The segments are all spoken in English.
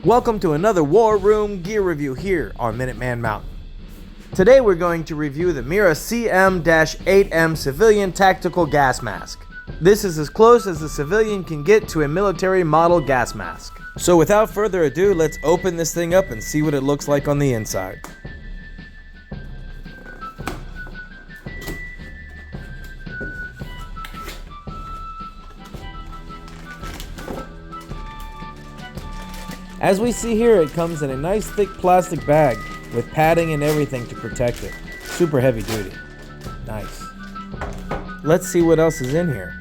Welcome to another War Room gear review here on Minuteman Mountain. Today we're going to review the Mira CM-8M Civilian Tactical Gas Mask. This is as close as a civilian can get to a military model gas mask. So without further ado, let's open this thing up and see what it looks like on the inside. As we see here, it comes in a nice thick plastic bag with padding and everything to protect it. Super heavy duty. Nice. Let's see what else is in here.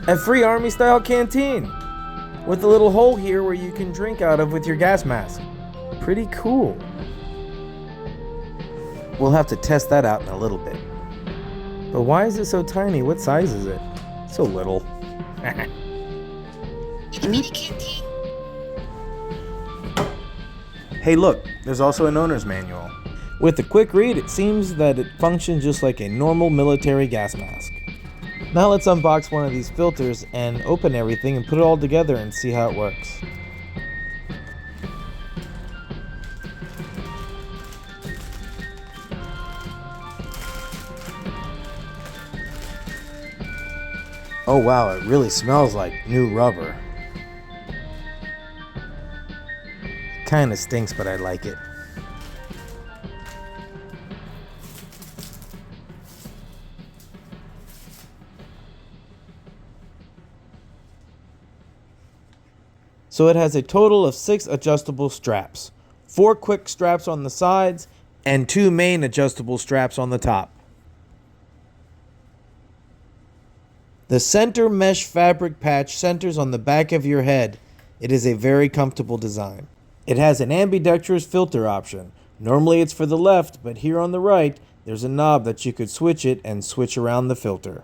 A free army style canteen with a little hole here where you can drink out of with your gas mask. Pretty cool. We'll have to test that out in a little bit. But why is it so tiny? What size is it? So little. A mini canteen. Hey look, there's also an owner's manual. With a quick read, it seems that it functions just like a normal military gas mask. Now let's unbox one of these filters and open everything and put it all together and see how it works. Oh wow, it really smells like new rubber. Kinda stinks, but I like it. So it has a total of 6 adjustable straps, 4 quick straps on the sides, and 2 main adjustable straps on the top. The center mesh fabric patch centers on the back of your head. It is a very comfortable design. It has an ambidextrous filter option. Normally it's for the left, but here on the right, there's a knob that you could switch it and switch around the filter.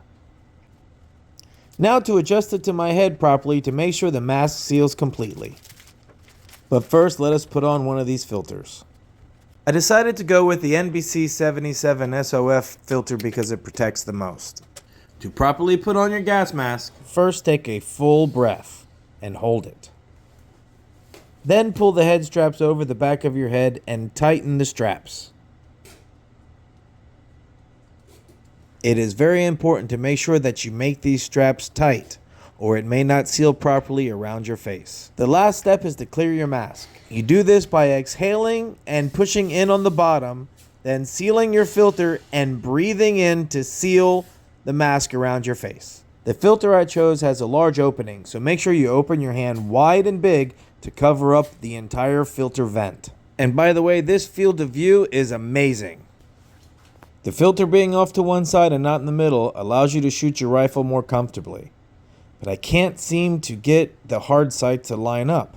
Now to adjust it to my head properly to make sure the mask seals completely. But first, let us put on one of these filters. I decided to go with the NBC 77 SOF filter because it protects the most. To properly put on your gas mask, first take a full breath and hold it. Then pull the head straps over the back of your head and tighten the straps. It is very important to make sure that you make these straps tight, or it may not seal properly around your face. The last step is to clear your mask. You do this by exhaling and pushing in on the bottom, then sealing your filter and breathing in to seal the mask around your face. The filter I chose has a large opening, so make sure you open your hand wide and big to cover up the entire filter vent. And by the way, this field of view is amazing. The filter being off to one side and not in the middle allows you to shoot your rifle more comfortably. But I can't seem to get the hard sight to line up.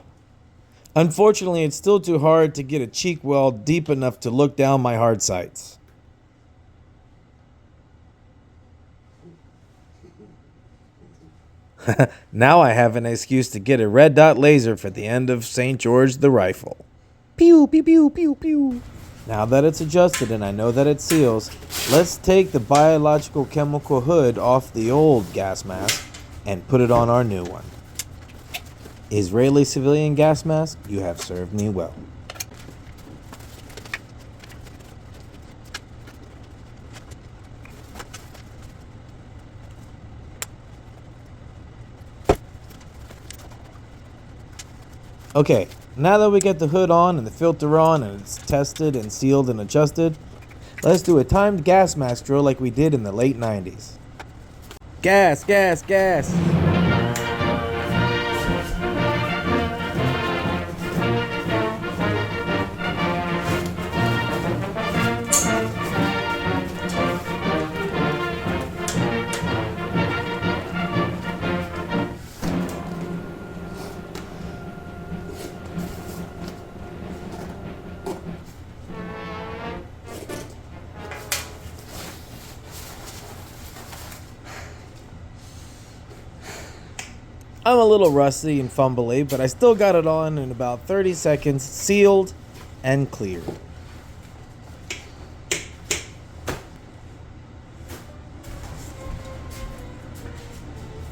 Unfortunately, it's still too hard to get a cheek well deep enough to look down my hard sights. Now I have an excuse to get a red dot laser for the end of St. George the rifle. Pew, pew, pew, pew, pew. Now that it's adjusted and I know that it seals, let's take the biological chemical hood off the old gas mask and put it on our new one. Israeli civilian gas mask, you have served me well. Okay, now that we get the hood on and the filter on and it's tested and sealed and adjusted, let's do a timed gas mask drill like we did in the late 90s. Gas, gas, gas. I'm a little rusty and fumbly, but I still got it on in about 30 seconds, sealed and cleared.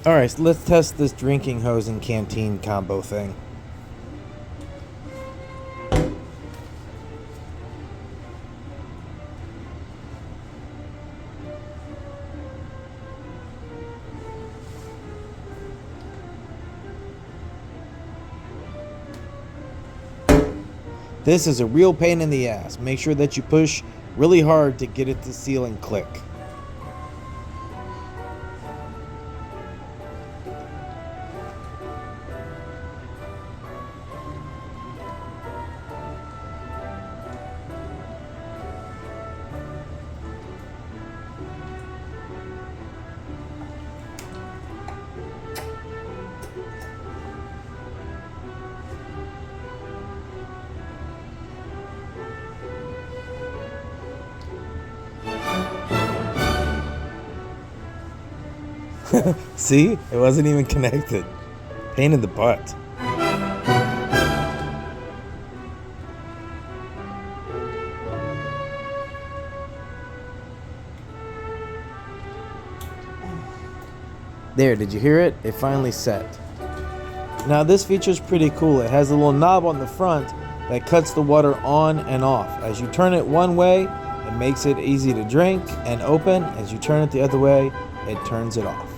Alright, so let's test this drinking hose and canteen combo thing. This is a real pain in the ass. Make sure that you push really hard to get it to seal and click. See? It wasn't even connected. Pain in the butt. There, did you hear it? It finally set. Now this feature is pretty cool. It has a little knob on the front that cuts the water on and off. As you turn it one way, it makes it easy to drink and open. As you turn it the other way, it turns it off.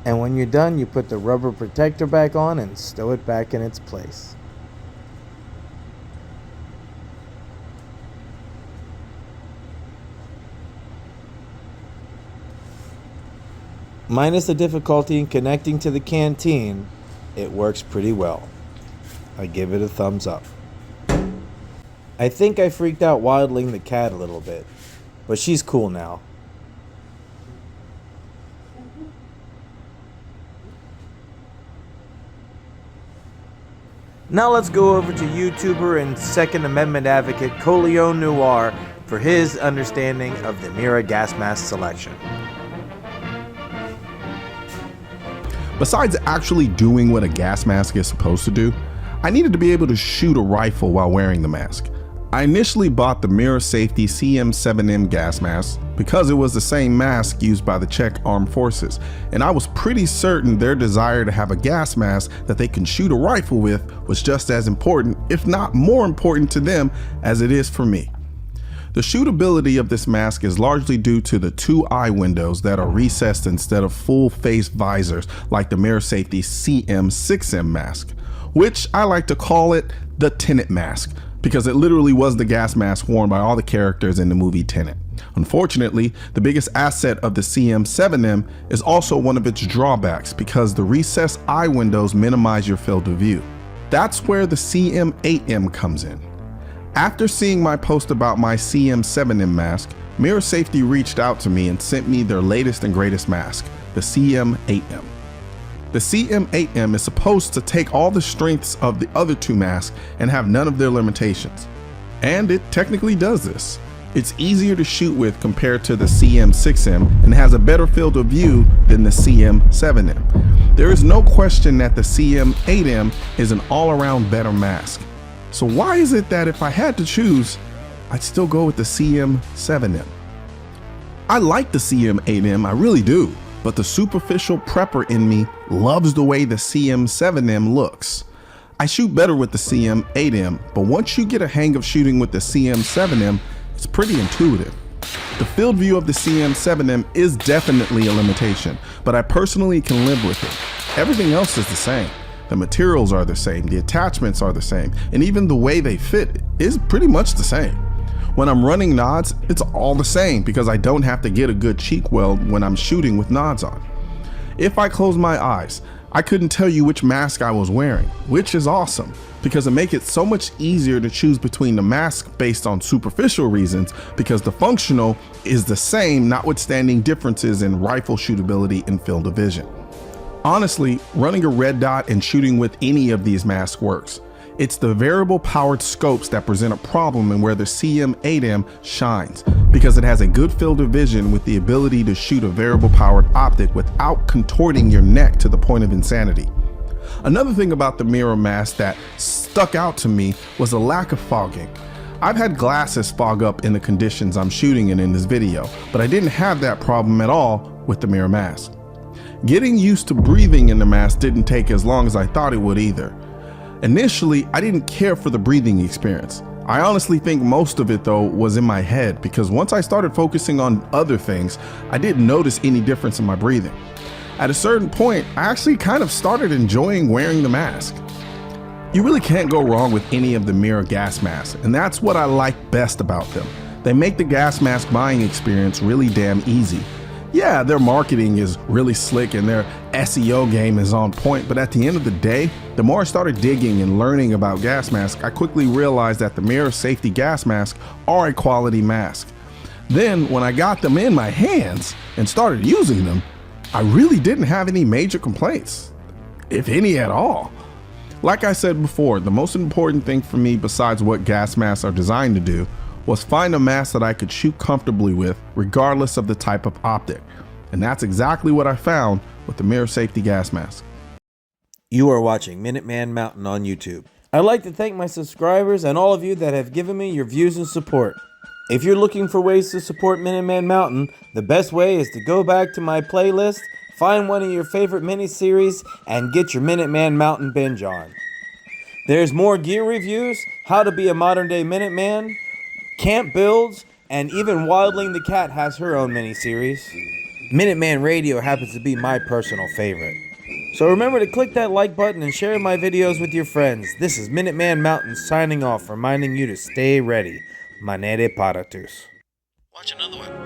And when you're done, you put the rubber protector back on and stow it back in its place. Minus the difficulty in connecting to the canteen, it works pretty well. I give it a thumbs up. I think I freaked out waddling the cat a little bit, but she's cool now. Now let's go over to YouTuber and Second Amendment advocate Coleon Noir for his understanding of the Mira gas mask selection. Besides actually doing what a gas mask is supposed to do, I needed to be able to shoot a rifle while wearing the mask. I initially bought the Mira Safety CM-7M gas mask because it was the same mask used by the Czech Armed Forces, and I was pretty certain their desire to have a gas mask that they can shoot a rifle with was just as important, if not more important to them as it is for me. The shootability of this mask is largely due to the two eye windows that are recessed instead of full face visors like the Mira Safety CM-6M mask, which I like to call it the Tenet mask, because it literally was the gas mask worn by all the characters in the movie Tenet. Unfortunately, the biggest asset of the CM-7M is also one of its drawbacks because the recessed eye windows minimize your field of view. That's where the CM-8M comes in. After seeing my post about my CM-7M mask, Mira Safety reached out to me and sent me their latest and greatest mask, the CM-8M. The CM-8M is supposed to take all the strengths of the other two masks and have none of their limitations. And it technically does this. It's easier to shoot with compared to the CM-6M and has a better field of view than the CM-7M. There is no question that the CM-8M is an all-around better mask. So why is it that if I had to choose, I'd still go with the CM-7M? I like the CM-8M, I really do. But the superficial prepper in me loves the way the CM-7M looks. I shoot better with the CM-8M, but once you get a hang of shooting with the CM-7M, it's pretty intuitive. The field view of the CM-7M is definitely a limitation, but I personally can live with it. Everything else is the same. The materials are the same, the attachments are the same, and even the way they fit is pretty much the same. When I'm running nods, it's all the same because I don't have to get a good cheek weld when I'm shooting with nods on. If I close my eyes, I couldn't tell you which mask I was wearing, which is awesome because it makes it so much easier to choose between the mask based on superficial reasons because the functional is the same, notwithstanding differences in rifle shootability and field of vision. Honestly, running a red dot and shooting with any of these masks works. It's the variable powered scopes that present a problem and where the CM-8M shines because it has a good field of vision with the ability to shoot a variable powered optic without contorting your neck to the point of insanity. Another thing about the Mira mask that stuck out to me was the lack of fogging. I've had glasses fog up in the conditions I'm shooting in this video, but I didn't have that problem at all with the Mira mask. Getting used to breathing in the mask didn't take as long as I thought it would either. Initially, I didn't care for the breathing experience. I honestly think most of it though was in my head, because once I started focusing on other things, I didn't notice any difference in my breathing. At a certain point, I actually kind of started enjoying wearing the mask. You really can't go wrong with any of the Mira gas masks, and that's what I like best about them. They make the gas mask buying experience really damn easy. Yeah, their marketing is really slick and their SEO game is on point, but at the end of the day, the more I started digging and learning about gas masks, I quickly realized that the Mira safety gas masks are a quality mask. Then, when I got them in my hands and started using them, I really didn't have any major complaints, if any at all. Like I said before, the most important thing for me besides what gas masks are designed to do was find a mask that I could shoot comfortably with regardless of the type of optic. And that's exactly what I found with the Mira safety gas mask. You are watching Minuteman Mountain on YouTube. I'd like to thank my subscribers and all of you that have given me your views and support. If you're looking for ways to support Minuteman Mountain, the best way is to go back to my playlist, find one of your favorite miniseries, and get your Minuteman Mountain binge on. There's more gear reviews, how to be a modern day Minuteman, camp builds, and even Wildling the Cat has her own miniseries. Minuteman Radio happens to be my personal favorite. So remember to click that like button and share my videos with your friends. This is Minuteman Mountain signing off, reminding you to stay ready. Manere paratus. Watch another one.